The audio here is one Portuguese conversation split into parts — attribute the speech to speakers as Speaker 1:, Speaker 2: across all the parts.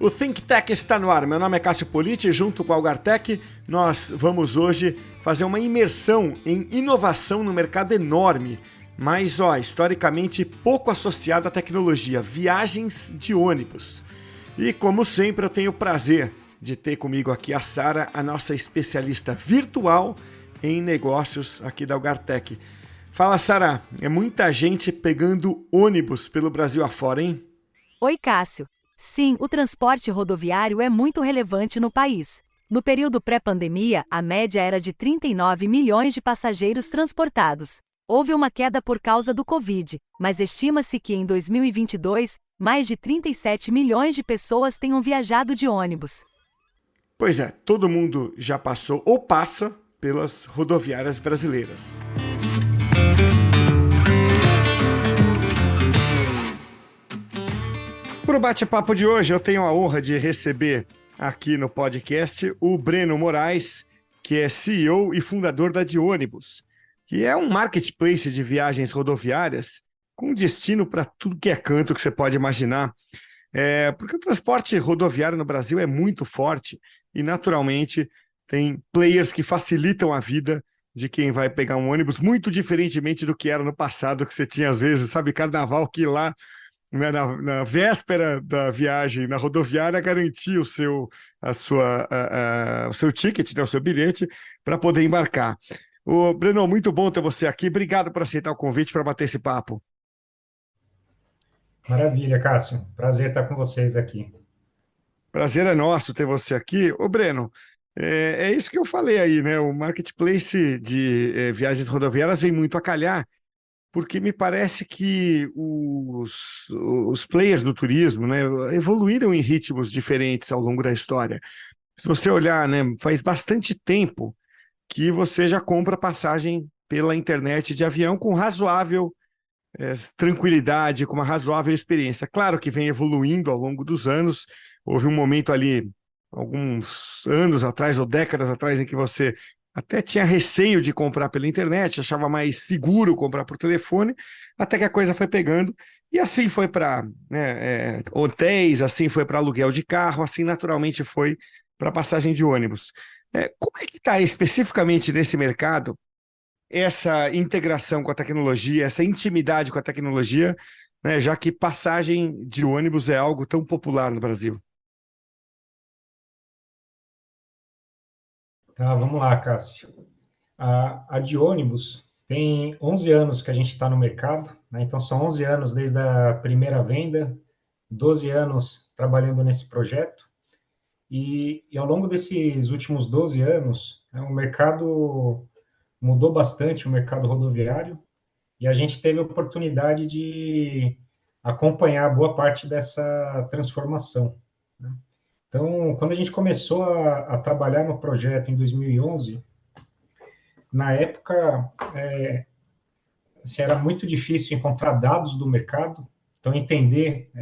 Speaker 1: O Think Tech está no ar. Meu nome é Cássio Politi e junto com a Algartec nós vamos hoje fazer uma imersão em inovação no mercado enorme, mas historicamente pouco associado à tecnologia, viagens de ônibus. E como sempre eu tenho o prazer de ter comigo aqui a Sara, a nossa especialista virtual em negócios aqui da Algartec. Fala, Sara, é muita gente pegando ônibus pelo Brasil afora, hein?
Speaker 2: Oi, Cássio. Sim, o transporte rodoviário é muito relevante no país. No período pré-pandemia, a média era de 39 milhões de passageiros transportados. Houve uma queda por causa do Covid, mas estima-se que em 2022, mais de 37 milhões de pessoas tenham viajado de ônibus.
Speaker 1: Pois é, todo mundo já passou ou passa pelas rodoviárias brasileiras. Para o bate-papo de hoje, eu tenho a honra de receber aqui no podcast o Breno Moraes, que é CEO e fundador da Diônibus, que é um marketplace de viagens rodoviárias com destino para tudo que é canto que você pode imaginar. Porque o transporte rodoviário no Brasil é muito forte e, naturalmente, tem players que facilitam a vida de quem vai pegar um ônibus, muito diferentemente do que era no passado, que você tinha, às vezes, carnaval, que lá na véspera da viagem na rodoviária garantir o seu ticket, né, o seu bilhete, para poder embarcar. Breno, muito bom ter você aqui. Obrigado por aceitar o convite para bater esse papo.
Speaker 3: Maravilha, Cássio. Prazer estar com vocês aqui.
Speaker 1: Prazer é nosso ter você aqui. Breno, é isso que eu falei aí, né? O marketplace de viagens rodoviárias vem muito a calhar, porque me parece que os players do turismo, né, evoluíram em ritmos diferentes ao longo da história. Se você olhar, né, faz bastante tempo que você já compra passagem pela internet de avião com razoável tranquilidade, com uma razoável experiência. Claro que vem evoluindo ao longo dos anos. Houve um momento ali, alguns anos atrás ou décadas atrás, em que você até tinha receio de comprar pela internet, achava mais seguro comprar por telefone, até que a coisa foi pegando, e assim foi para hotéis, assim foi para aluguel de carro, assim naturalmente foi para passagem de ônibus. Como é que está especificamente nesse mercado essa integração com a tecnologia, essa intimidade com a tecnologia, né, já que passagem de ônibus é algo tão popular no Brasil?
Speaker 3: Tá, vamos lá, Cássio. A Diônibus tem 11 anos que a gente está no mercado, né? Então são 11 anos desde a primeira venda, 12 anos trabalhando nesse projeto, e ao longo desses últimos 12 anos, né, o mercado mudou bastante, o mercado rodoviário, e a gente teve a oportunidade de acompanhar boa parte dessa transformação, né? Então, quando a gente começou a trabalhar no projeto em 2011, na época, assim, era muito difícil encontrar dados do mercado, então entender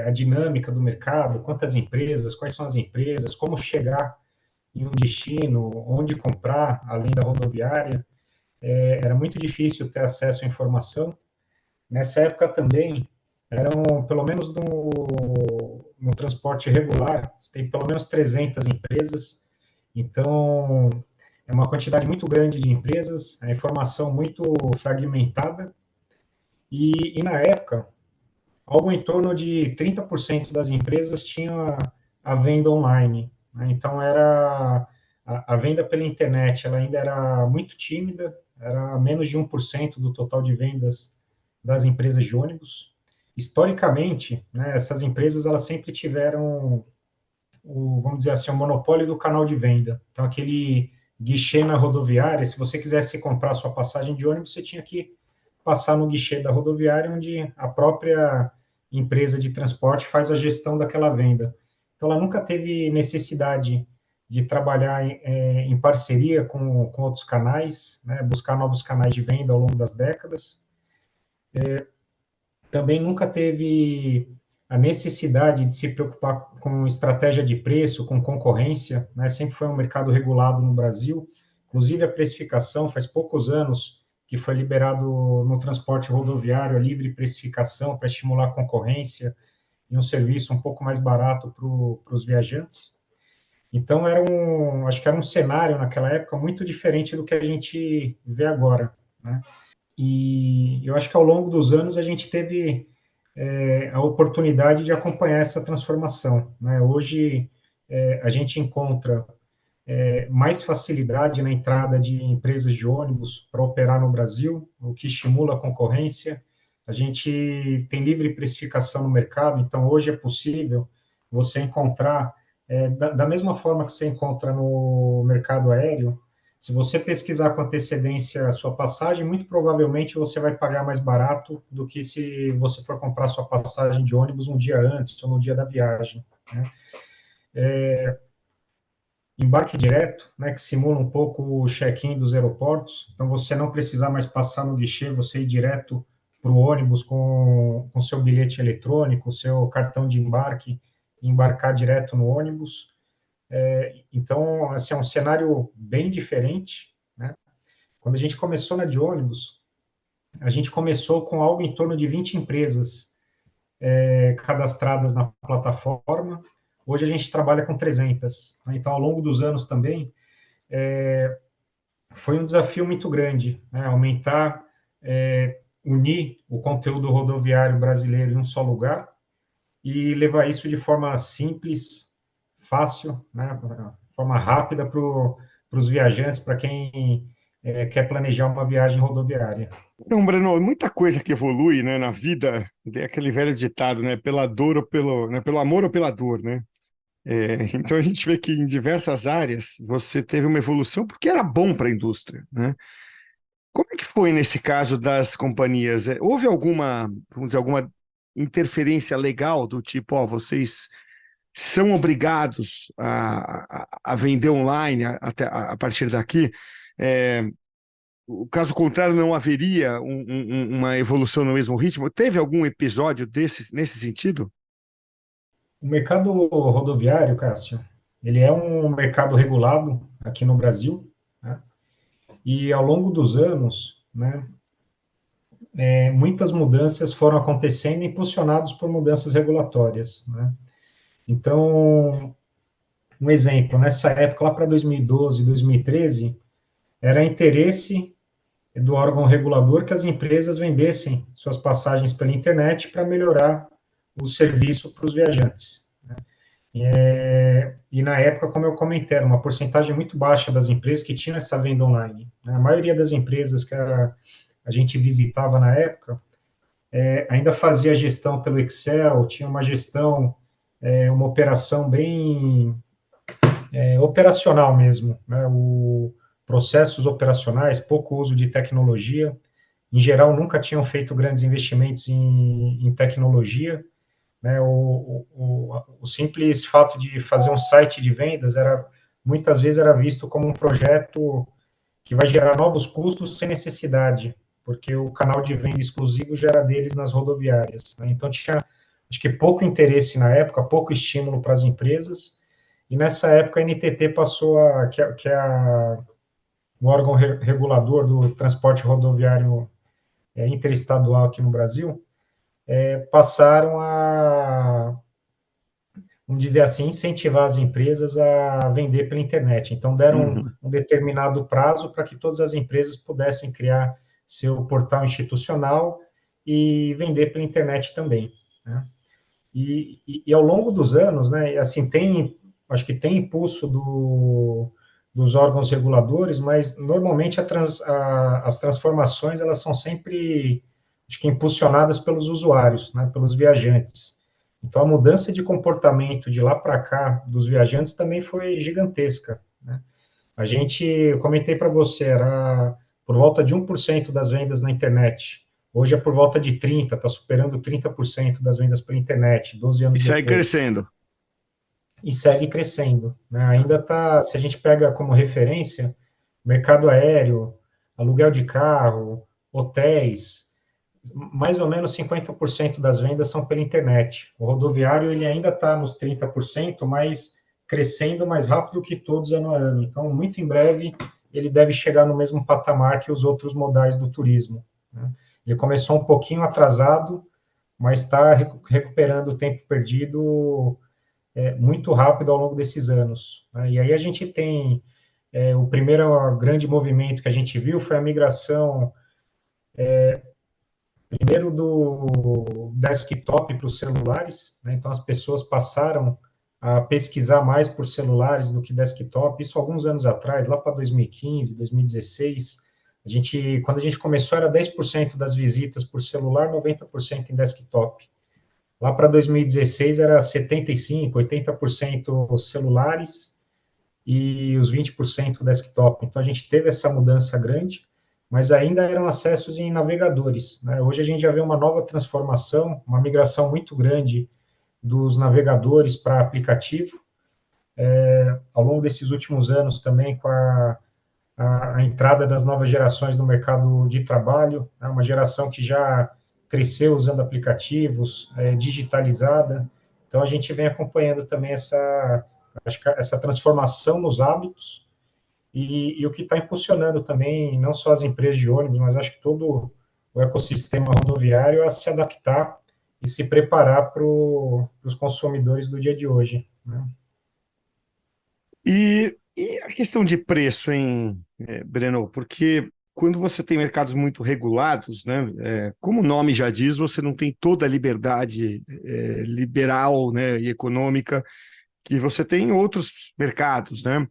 Speaker 3: a dinâmica do mercado, quantas empresas, quais são as empresas, como chegar em um destino, onde comprar, além da rodoviária, era muito difícil ter acesso à informação. Nessa época também, eram, pelo menos no transporte regular, você tem pelo menos 300 empresas, então é uma quantidade muito grande de empresas, a informação muito fragmentada, e na época, algo em torno de 30% das empresas tinha a venda online, né? Então a venda pela internet, ela ainda era muito tímida, era menos de 1% do total de vendas das empresas de ônibus. Historicamente, né, essas empresas elas sempre tiveram vamos dizer assim, o monopólio do canal de venda. Então, aquele guichê na rodoviária, se você quisesse comprar sua passagem de ônibus, você tinha que passar no guichê da rodoviária, onde a própria empresa de transporte faz a gestão daquela venda. Então, ela nunca teve necessidade de trabalhar em parceria com outros canais, né, buscar novos canais de venda ao longo das décadas. Também nunca teve a necessidade de se preocupar com estratégia de preço, com concorrência, né? Sempre foi um mercado regulado no Brasil. Inclusive, a precificação, faz poucos anos que foi liberado no transporte rodoviário a livre precificação para estimular a concorrência. e um serviço um pouco mais barato para os viajantes. Então, acho que era um cenário naquela época muito diferente do que a gente vê agora, né? E eu acho que ao longo dos anos a gente teve a oportunidade de acompanhar essa transformação, né? Hoje a gente encontra mais facilidade na entrada de empresas de ônibus para operar no Brasil, o que estimula a concorrência. A gente tem livre precificação no mercado, então hoje é possível você encontrar, da mesma forma que você encontra no mercado aéreo, se você pesquisar com antecedência a sua passagem, muito provavelmente você vai pagar mais barato do que se você for comprar sua passagem de ônibus um dia antes ou no dia da viagem, né? Embarque direto, né, que simula um pouco o check-in dos aeroportos, então você não precisar mais passar no guichê, você ir direto para o ônibus com seu bilhete eletrônico, seu cartão de embarque, e embarcar direto no ônibus. Então, assim, é um cenário bem diferente, né? Quando a gente começou na de ônibus, a gente começou com algo em torno de 20 empresas cadastradas na plataforma. Hoje a gente trabalha com 300. Né? Então, ao longo dos anos também, foi um desafio muito grande, né? Aumentar, unir o conteúdo rodoviário brasileiro em um só lugar e levar isso de forma simples, fácil, né? Forma rápida para os viajantes, para quem quer planejar uma viagem rodoviária.
Speaker 1: Então, Breno, muita coisa que evolui, né, na vida, é aquele velho ditado, né, pela dor ou né, pelo amor ou pela dor, né? Então a gente vê que em diversas áreas você teve uma evolução porque era bom para a indústria, né? Como é que foi nesse caso das companhias? Houve alguma, vamos dizer, alguma interferência legal do tipo, ó, vocês são obrigados a vender online até a partir daqui? É, o caso contrário, não haveria uma evolução no mesmo ritmo? Teve algum episódio nesse sentido?
Speaker 3: O mercado rodoviário, Cássio, ele é um mercado regulado aqui no Brasil, né? E ao longo dos anos, né, muitas mudanças foram acontecendo, impulsionados por mudanças regulatórias, né? Então, um exemplo, nessa época, lá para 2012, 2013, era interesse do órgão regulador que as empresas vendessem suas passagens pela internet para melhorar o serviço para os viajantes. E na época, como eu comentei, era uma porcentagem muito baixa das empresas que tinham essa venda online. A maioria das empresas que a gente visitava na época ainda fazia gestão pelo Excel, tinha uma gestão, uma operação bem operacional mesmo, né? Processos operacionais, pouco uso de tecnologia. Em geral, nunca tinham feito grandes investimentos em tecnologia. Né? O simples fato de fazer um site de vendas muitas vezes era visto como um projeto que vai gerar novos custos sem necessidade, porque o canal de venda exclusivo já era deles nas rodoviárias. Né? Então, tinha, acho que, pouco interesse na época, pouco estímulo para as empresas, e nessa época a NTT passou o órgão regulador do transporte rodoviário interestadual aqui no Brasil, passaram a, vamos dizer assim, incentivar as empresas a vender pela internet. Então, deram um determinado prazo para que todas as empresas pudessem criar seu portal institucional e vender pela internet também, né? E ao longo dos anos, né, assim, acho que tem impulso dos órgãos reguladores, mas normalmente as transformações elas são sempre, acho que, impulsionadas pelos usuários, né, pelos viajantes. Então, a mudança de comportamento de lá para cá dos viajantes também foi gigantesca, né? Eu comentei para você, era por volta de 1% das vendas na internet. Hoje é por volta de 30%, está superando 30% das vendas pela internet, 12
Speaker 1: E
Speaker 3: anos
Speaker 1: segue
Speaker 3: depois.
Speaker 1: crescendo.
Speaker 3: E segue crescendo, né? Ainda está, se a gente pega como referência, mercado aéreo, aluguel de carro, hotéis, mais ou menos 50% das vendas são pela internet. O rodoviário ele ainda está nos 30%, mas crescendo mais rápido que todos ano a ano. Então, muito em breve, ele deve chegar no mesmo patamar que os outros modais do turismo, né? Ele começou um pouquinho atrasado, mas está recuperando o tempo perdido muito rápido ao longo desses anos, né? E aí a gente tem o primeiro grande movimento que a gente viu foi a migração primeiro do desktop para os celulares, né? Então as pessoas passaram a pesquisar mais por celulares do que desktop, isso alguns anos atrás, lá para 2015, 2016, quando a gente começou era 10% das visitas por celular, 90% em desktop. Lá para 2016 era 75%, 80% celulares e os 20% desktop. Então a gente teve essa mudança grande, mas ainda eram acessos em navegadores, né? Hoje a gente já vê uma nova transformação, uma migração muito grande dos navegadores para aplicativo. Ao longo desses últimos anos também com a entrada das novas gerações no mercado de trabalho, né? Uma geração que já cresceu usando aplicativos, digitalizada. Então a gente vem acompanhando também essa transformação nos hábitos e o que está impulsionando também, não só as empresas de ônibus, mas acho que todo o ecossistema rodoviário a se adaptar e se preparar para os consumidores do dia de hoje, né?
Speaker 1: E a questão de preço, hein, Breno? Porque quando você tem mercados muito regulados, né, como o nome já diz, você não tem toda a liberdade liberal, né, e econômica que você tem em outros mercados, né?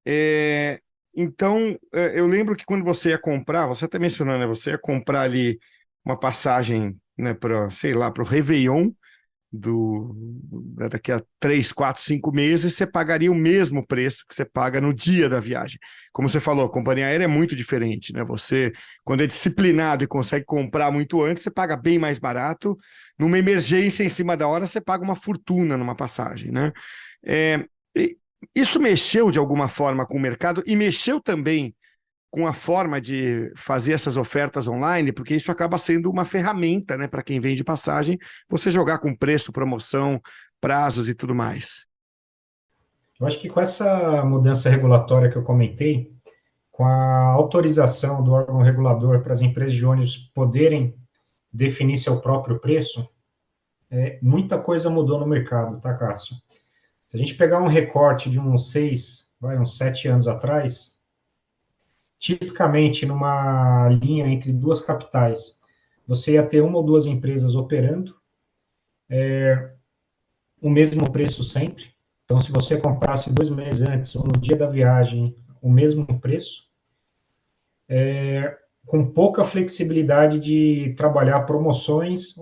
Speaker 1: É, então, eu lembro que quando você ia comprar, você até mencionou, né, você ia comprar ali uma passagem, né, para, sei lá, para o Réveillon, daqui a 3, 4, 5 meses, você pagaria o mesmo preço que você paga no dia da viagem. Como você falou, a companhia aérea é muito diferente, né? Você, quando é disciplinado e consegue comprar muito antes, você paga bem mais barato. Numa emergência em cima da hora, você paga uma fortuna numa passagem, né? É, isso mexeu de alguma forma com o mercado e mexeu também com a forma de fazer essas ofertas online, porque isso acaba sendo uma ferramenta, né, para quem vende passagem, você jogar com preço, promoção, prazos e tudo mais.
Speaker 3: Eu acho que com essa mudança regulatória que eu comentei, com a autorização do órgão regulador para as empresas de ônibus poderem definir seu próprio preço, muita coisa mudou no mercado, tá, Cássio? Se a gente pegar um recorte de uns 7 anos atrás, tipicamente numa linha entre duas capitais, você ia ter uma ou duas empresas operando, o mesmo preço sempre. Então, se você comprasse 2 meses antes ou no dia da viagem, o mesmo preço, com pouca flexibilidade de trabalhar promoções,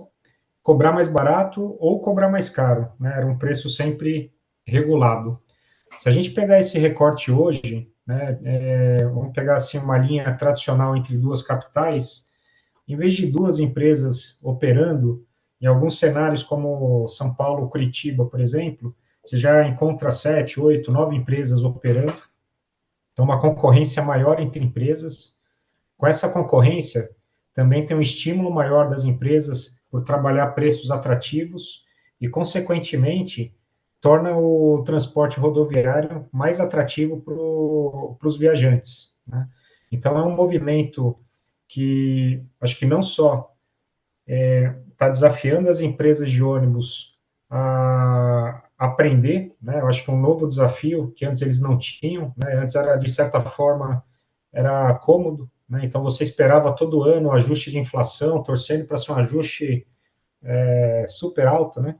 Speaker 3: cobrar mais barato ou cobrar mais caro, né? Era um preço sempre regulado. Se a gente pegar esse recorte hoje, né, vamos pegar assim uma linha tradicional entre duas capitais, em vez de duas empresas operando, em alguns cenários como São Paulo, Curitiba, por exemplo, você já encontra 7, 8, 9 empresas operando, então uma concorrência maior entre empresas. Com essa concorrência, também tem um estímulo maior das empresas por trabalhar preços atrativos e, consequentemente, torna o transporte rodoviário mais atrativo para os viajantes, né? Então, é um movimento que acho que não só está desafiando as empresas de ônibus a aprender, né? Eu acho que é um novo desafio que antes eles não tinham, né? Antes era, de certa forma, era cômodo, né? Então você esperava todo ano o ajuste de inflação, torcendo para ser um ajuste super alto, né?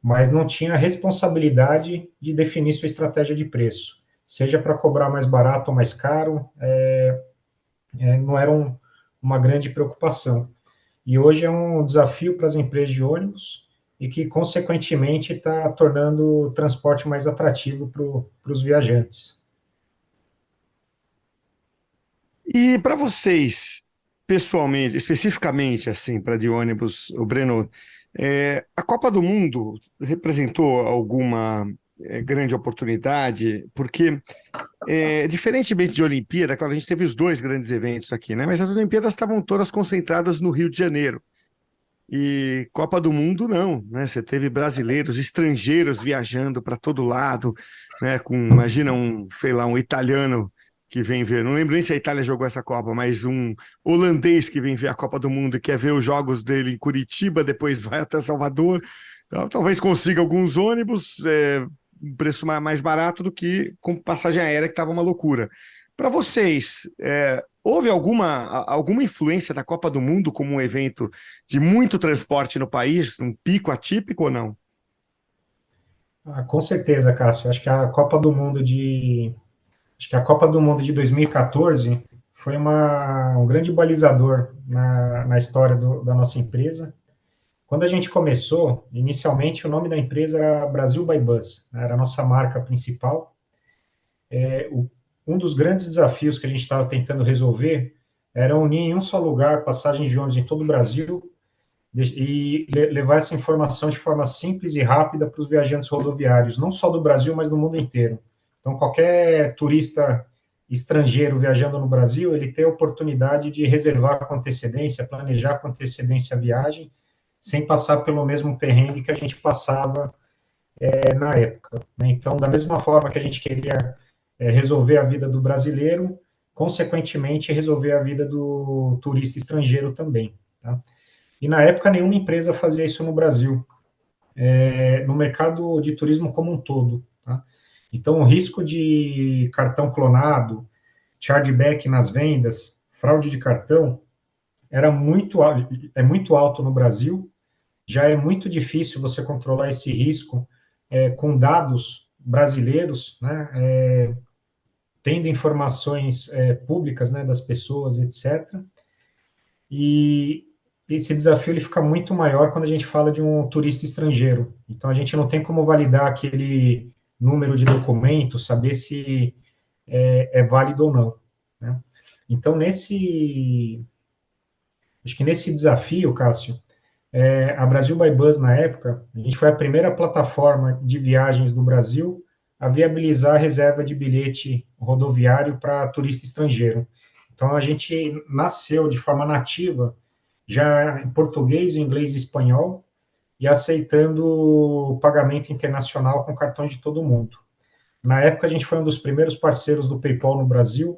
Speaker 3: Mas não tinha a responsabilidade de definir sua estratégia de preço, seja para cobrar mais barato ou mais caro, não era uma grande preocupação. E hoje é um desafio para as empresas de ônibus e que, consequentemente, está tornando o transporte mais atrativo para os viajantes.
Speaker 1: E para vocês, pessoalmente, especificamente assim, para de ônibus, o Breno, a Copa do Mundo representou alguma grande oportunidade? Porque, diferentemente de Olimpíada, claro, a gente teve os dois grandes eventos aqui, né? Mas as Olimpíadas estavam todas concentradas no Rio de Janeiro. E Copa do Mundo não, né? Você teve brasileiros, estrangeiros viajando para todo lado, né? Imagina sei lá, um italiano que vem ver. Não lembro nem se a Itália jogou essa Copa, mas um holandês que vem ver a Copa do Mundo e quer ver os jogos dele em Curitiba, depois vai até Salvador. Então, talvez consiga alguns ônibus, um preço mais barato do que com passagem aérea, que estava uma loucura. Para vocês, houve alguma influência da Copa do Mundo como um evento de muito transporte no país, um pico atípico ou não?
Speaker 3: Ah, com certeza, Cássio. Acho que a Copa do Mundo de 2014 foi um grande balizador na história da nossa empresa. Quando a gente começou, inicialmente o nome da empresa era Brasil by Bus, né, era a nossa marca principal. Um dos grandes desafios que a gente estava tentando resolver era unir em um só lugar passagens de ônibus em todo o Brasil e levar essa informação de forma simples e rápida para os viajantes rodoviários, não só do Brasil, mas do mundo inteiro. Então, qualquer turista estrangeiro viajando no Brasil, ele tem a oportunidade de reservar com antecedência, planejar com antecedência a viagem, sem passar pelo mesmo perrengue que a gente passava na época, né? Então, da mesma forma que a gente queria resolver a vida do brasileiro, consequentemente, resolver a vida do turista estrangeiro também, tá? E na época nenhuma empresa fazia isso no Brasil, no mercado de turismo como um todo, tá? Então, o risco de cartão clonado, chargeback nas vendas, fraude de cartão, é muito alto no Brasil. Já é muito difícil você controlar esse risco com dados brasileiros, né, tendo informações públicas, né, das pessoas, etc. E esse desafio ele fica muito maior quando a gente fala de um turista estrangeiro. Então, a gente não tem como validar aquele número de documento, saber se é válido ou não, né? Então, acho que nesse desafio, Cássio, a Brasil by Bus, na época, a gente foi a primeira plataforma de viagens do Brasil a viabilizar a reserva de bilhete rodoviário para turista estrangeiro. Então, a gente nasceu de forma nativa, já em português, inglês e espanhol, e aceitando o pagamento internacional com cartões de todo mundo. Na época, a gente foi um dos primeiros parceiros do PayPal no Brasil,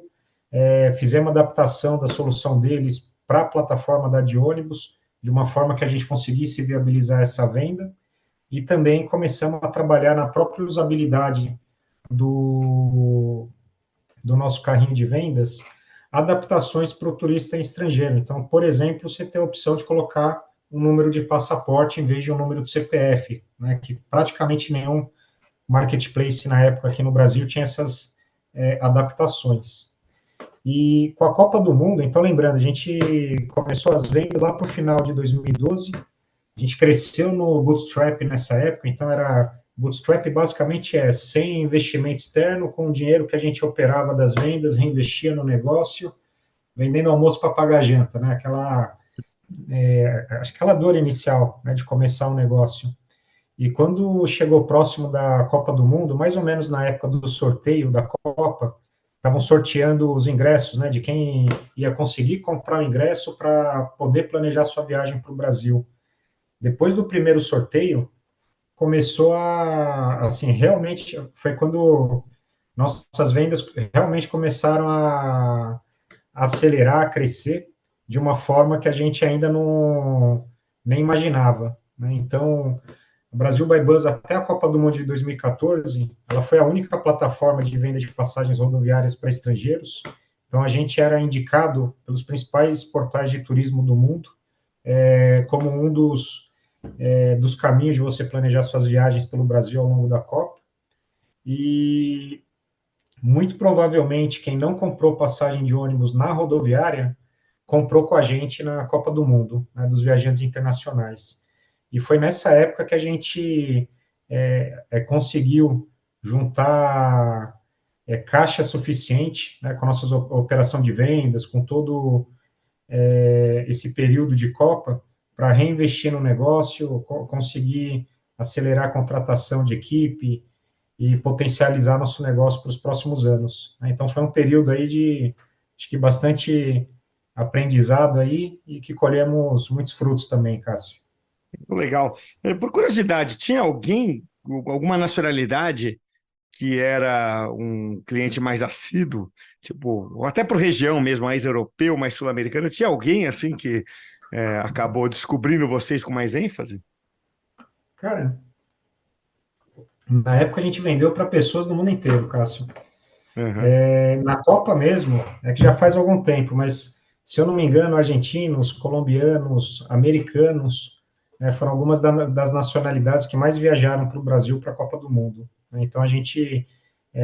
Speaker 3: fizemos adaptação da solução deles para a plataforma da de ônibus, de uma forma que a gente conseguisse viabilizar essa venda, e também começamos a trabalhar na própria usabilidade do, do nosso carrinho de vendas, adaptações para o turista estrangeiro. Então, por exemplo, você tem a opção de colocar um número de passaporte em vez de um número de CPF, né, que praticamente nenhum marketplace na época aqui no Brasil tinha essas adaptações. E com a Copa do Mundo, então lembrando, a gente começou as vendas lá para o final de 2012, a gente cresceu no Bootstrap nessa época, então era Bootstrap basicamente sem investimento externo, com o dinheiro que a gente operava das vendas, reinvestia no negócio, vendendo almoço para pagar janta, né? Aquela dor inicial, né, de começar um negócio. E quando chegou próximo da Copa do Mundo, mais ou menos na época do sorteio da Copa, estavam sorteando os ingressos, né, de quem ia conseguir comprar o ingresso para poder planejar sua viagem para o Brasil. Depois do primeiro sorteio, começou assim, realmente, foi quando nossas vendas realmente começaram a acelerar, a crescer, de uma forma que a gente ainda não nem imaginava, né? Então, o Brasil by Bus, até a Copa do Mundo de 2014, ela foi a única plataforma de venda de passagens rodoviárias para estrangeiros. Então, a gente era indicado pelos principais portais de turismo do mundo como um dos caminhos de você planejar suas viagens pelo Brasil ao longo da Copa. E muito provavelmente quem não comprou passagem de ônibus na rodoviária comprou com a gente na Copa do Mundo, né, dos viajantes internacionais. E foi nessa época que a gente conseguiu juntar caixa suficiente, né, com a nossa operação de vendas, com todo esse período de Copa, para reinvestir no negócio, conseguir acelerar a contratação de equipe e potencializar nosso negócio para os próximos anos, né? Então, foi um período aí de, acho que bastante aprendizado aí e que colhemos muitos frutos também, Cássio.
Speaker 1: Legal. Por curiosidade, tinha alguém, alguma nacionalidade que era um cliente mais assíduo, tipo, ou até para região mesmo, mais europeu, mais sul-americano? Tinha alguém assim que acabou descobrindo vocês com mais ênfase?
Speaker 3: Cara, na época a gente vendeu para pessoas do mundo inteiro, Cássio.
Speaker 1: Aham.
Speaker 3: Na Copa mesmo, é que já faz algum tempo, mas se eu não me engano, argentinos, colombianos, americanos, né, foram algumas das nacionalidades que mais viajaram para o Brasil para a Copa do Mundo. Né? Então a gente,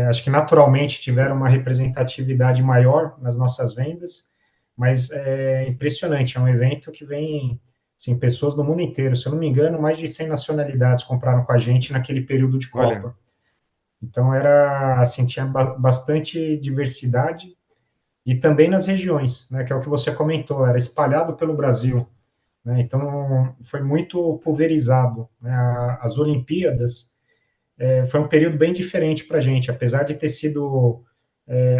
Speaker 3: acho que naturalmente tiveram uma representatividade maior nas nossas vendas, mas é impressionante, é um evento que vem assim, pessoas do mundo inteiro. Se eu não me engano, mais de 100 nacionalidades compraram com a gente naquele período de
Speaker 1: Olha,
Speaker 3: Copa. Então era assim, tinha bastante diversidade e também nas regiões, né, que é o que você comentou, era espalhado pelo Brasil, né, então foi muito pulverizado, né, as Olimpíadas foi um período bem diferente para a gente, apesar de ter sido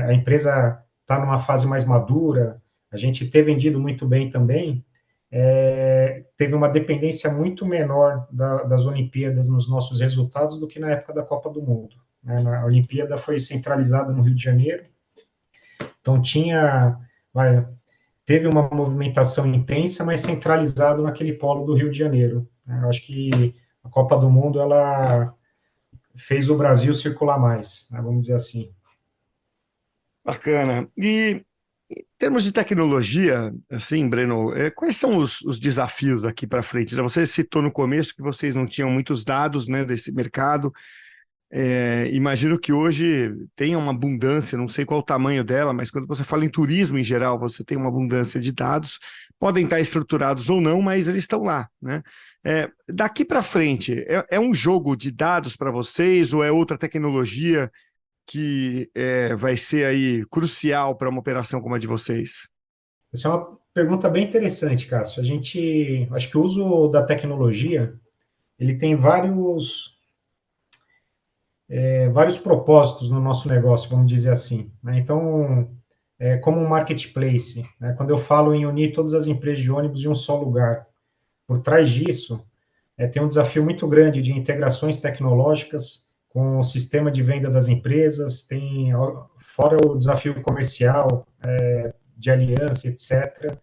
Speaker 3: a empresa tá numa fase mais madura, a gente ter vendido muito bem também, teve uma dependência muito menor das Olimpíadas nos nossos resultados do que na época da Copa do Mundo. Né? A Olimpíada foi centralizada no Rio de Janeiro, então teve uma movimentação intensa, mas centralizado naquele polo do Rio de Janeiro. Né? Eu acho que a Copa do Mundo ela fez o Brasil circular mais, né? Vamos dizer assim.
Speaker 1: bacana. E em termos de tecnologia, assim, Breno, quais são os desafios daqui para frente? Você citou no começo que vocês não tinham muitos dados, né, desse mercado. Imagino que hoje tenha uma abundância, não sei qual o tamanho dela, mas quando você fala em turismo em geral, você tem uma abundância de dados, podem estar estruturados ou não, mas eles estão lá, né? Daqui para frente, é um jogo de dados para vocês ou é outra tecnologia que vai ser aí crucial para uma operação como a de vocês?
Speaker 3: Essa é uma pergunta bem interessante, Cássio. A gente, acho que o uso da tecnologia, ele tem vários propósitos no nosso negócio, vamos dizer assim. Né? Então, como um marketplace, né? Quando eu falo em unir todas as empresas de ônibus em um só lugar, por trás disso, tem um desafio muito grande de integrações tecnológicas com o sistema de venda das empresas, fora o desafio comercial, de aliança, etc.,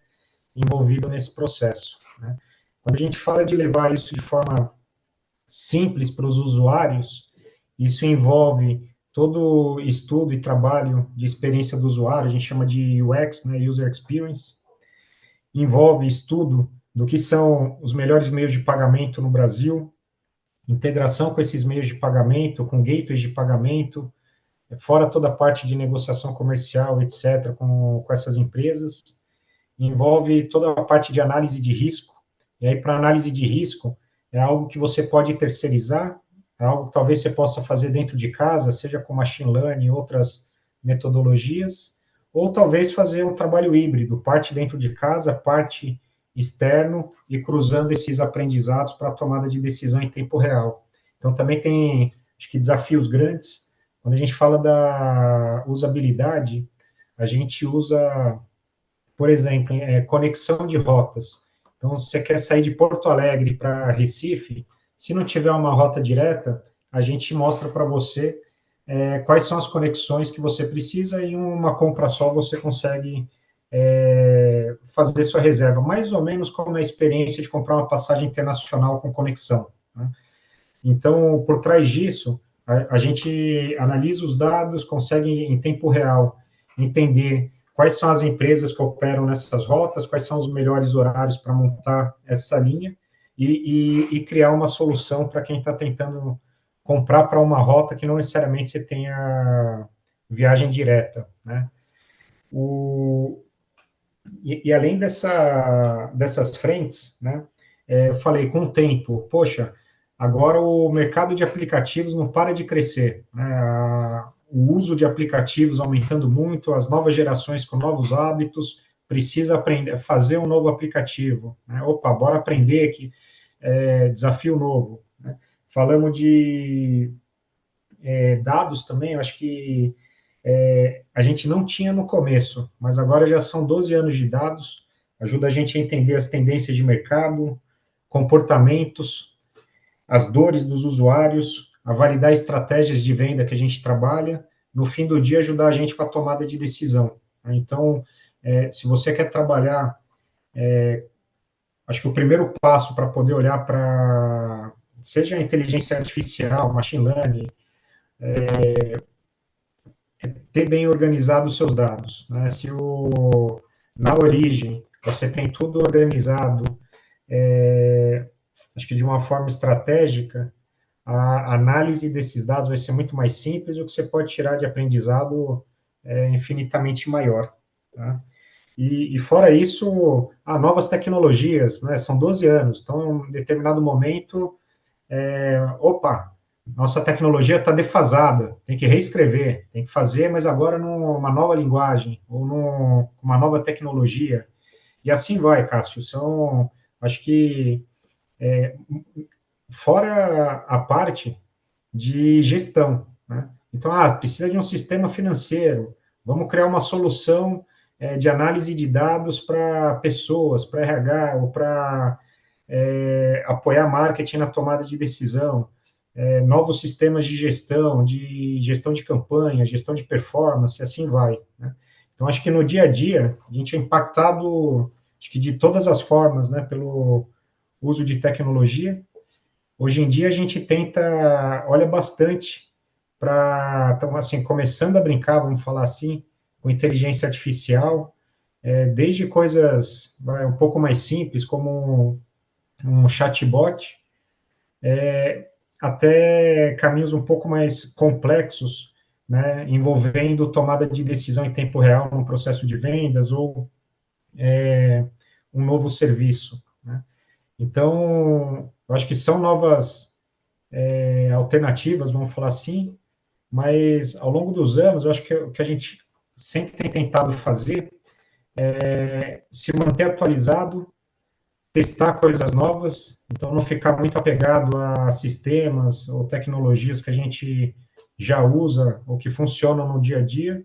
Speaker 3: envolvido nesse processo. Né? Quando a gente fala de levar isso de forma simples para os usuários, isso envolve todo estudo e trabalho de experiência do usuário, a gente chama de UX, né, User Experience, envolve estudo do que são os melhores meios de pagamento no Brasil, integração com esses meios de pagamento, com gateways de pagamento, fora toda a parte de negociação comercial, etc., com essas empresas, envolve toda a parte de análise de risco, e aí para análise de risco é algo que você pode terceirizar, é algo que talvez você possa fazer dentro de casa, seja com machine learning e outras metodologias, ou talvez fazer um trabalho híbrido, parte dentro de casa, parte externo e cruzando esses aprendizados para a tomada de decisão em tempo real. Então também tem, acho que desafios grandes. Quando a gente fala da usabilidade, a gente usa, por exemplo, conexão de rotas. Então, se você quer sair de Porto Alegre para Recife, se não tiver uma rota direta, a gente mostra para você quais são as conexões que você precisa e em uma compra só você consegue fazer sua reserva, mais ou menos como a experiência de comprar uma passagem internacional com conexão. Né? Então, por trás disso, a gente analisa os dados, consegue em tempo real entender quais são as empresas que operam nessas rotas, quais são os melhores horários para montar essa linha e criar uma solução para quem está tentando comprar para uma rota que não necessariamente você tenha viagem direta, né? Além dessas frentes, né, eu falei com o tempo, poxa, agora o mercado de aplicativos não para de crescer, né, o uso de aplicativos aumentando muito, as novas gerações com novos hábitos, precisa aprender, fazer um novo aplicativo, né, opa, bora aprender aqui, desafio novo, né. Falamos de dados também, eu acho que a gente não tinha no começo, mas agora já são 12 anos de dados, ajuda a gente a entender as tendências de mercado, comportamentos, as dores dos usuários, a validar estratégias de venda que a gente trabalha, no fim do dia ajudar a gente com a tomada de decisão. Então, se você quer trabalhar, acho que o primeiro passo para poder olhar para, seja a inteligência artificial, machine learning, ter bem organizado os seus dados, né? Se na origem você tem tudo organizado, acho que de uma forma estratégica, a análise desses dados vai ser muito mais simples e o que você pode tirar de aprendizado é infinitamente maior. Tá? E fora isso, novas tecnologias, né? São 12 anos, então em um determinado momento, nossa tecnologia está defasada, tem que reescrever, tem que fazer, mas agora numa nova linguagem, ou com uma nova tecnologia, e assim vai, Cássio. Acho que, fora a parte de gestão, né? Então, precisa de um sistema financeiro, vamos criar uma solução de análise de dados para pessoas, para RH, ou para apoiar marketing na tomada de decisão, novos sistemas de gestão de campanha, gestão de performance, assim vai. Né? Então, acho que no dia a dia, a gente é impactado, acho que de todas as formas, né, pelo uso de tecnologia. Hoje em dia, a gente olha bastante para, então, assim, começando a brincar, vamos falar assim, com inteligência artificial, desde coisas um pouco mais simples, como um chatbot, até caminhos um pouco mais complexos, né, envolvendo tomada de decisão em tempo real no processo de vendas ou um novo serviço. Né? Então, eu acho que são novas alternativas, vamos falar assim, mas ao longo dos anos, eu acho que o que a gente sempre tem tentado fazer é se manter atualizado, testar coisas novas, então não ficar muito apegado a sistemas ou tecnologias que a gente já usa ou que funcionam no dia a dia,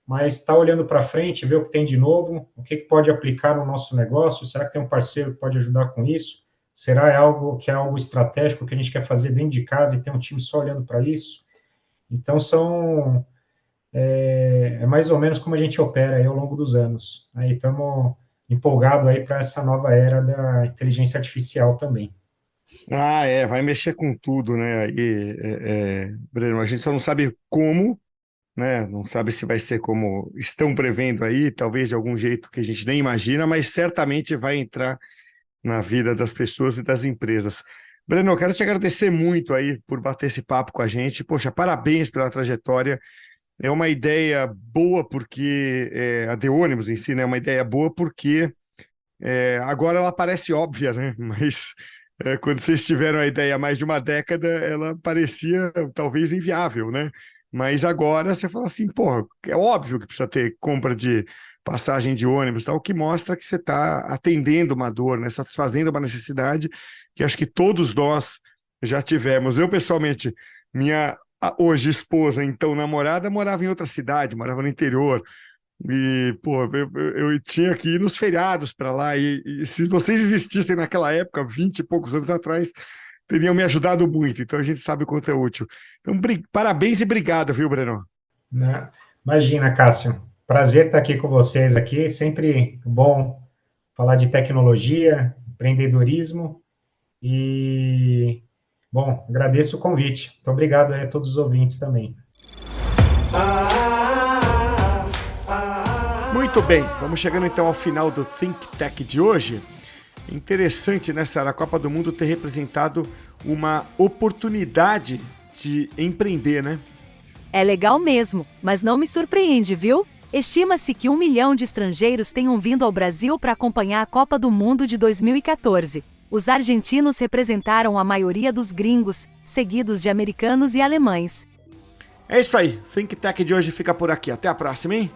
Speaker 3: mas estar olhando para frente, ver o que tem de novo, o que pode aplicar no nosso negócio, será que tem um parceiro que pode ajudar com isso? Será algo estratégico que a gente quer fazer dentro de casa e tem um time só olhando para isso? Então, é mais ou menos como a gente opera aí ao longo dos anos. Aí estamos empolgado aí para essa nova era da inteligência artificial também.
Speaker 1: Vai mexer com tudo, né? Aí, Breno, a gente só não sabe como, né? Não sabe se vai ser como estão prevendo aí, talvez de algum jeito que a gente nem imagina, mas certamente vai entrar na vida das pessoas e das empresas. Breno, eu quero te agradecer muito aí por bater esse papo com a gente. Poxa, parabéns pela trajetória. É uma ideia boa porque a de ônibus em si, né? É uma ideia boa porque agora ela parece óbvia, né? Mas quando vocês tiveram a ideia há mais de uma década, ela parecia talvez inviável, né? Mas agora você fala assim, porra, é óbvio que precisa ter compra de passagem de ônibus, tal, o que mostra que você está atendendo uma dor, né? Satisfazendo uma necessidade que acho que todos nós já tivemos. Eu, pessoalmente, minha hoje esposa, então namorada, morava em outra cidade, morava no interior. E, pô, eu tinha que ir nos feriados para lá. E se vocês existissem naquela época, 20 e poucos anos atrás, teriam me ajudado muito. Então a gente sabe o quanto é útil. Então, parabéns e obrigado, viu, Breno?
Speaker 3: Imagina, Cássio. Prazer estar aqui com vocês aqui. Sempre bom falar de tecnologia, empreendedorismo. E, bom, agradeço o convite. Muito obrigado aí a todos os ouvintes também.
Speaker 1: Muito bem, vamos chegando então ao final do Think Tech de hoje. Interessante, né, Sara, a Copa do Mundo ter representado uma oportunidade de empreender, né?
Speaker 2: É legal mesmo, mas não me surpreende, viu? Estima-se que 1 milhão de estrangeiros tenham vindo ao Brasil para acompanhar a Copa do Mundo de 2014. Os argentinos representaram a maioria dos gringos, seguidos de americanos e alemães.
Speaker 1: É isso aí, Think Tech de hoje fica por aqui. Até a próxima, hein?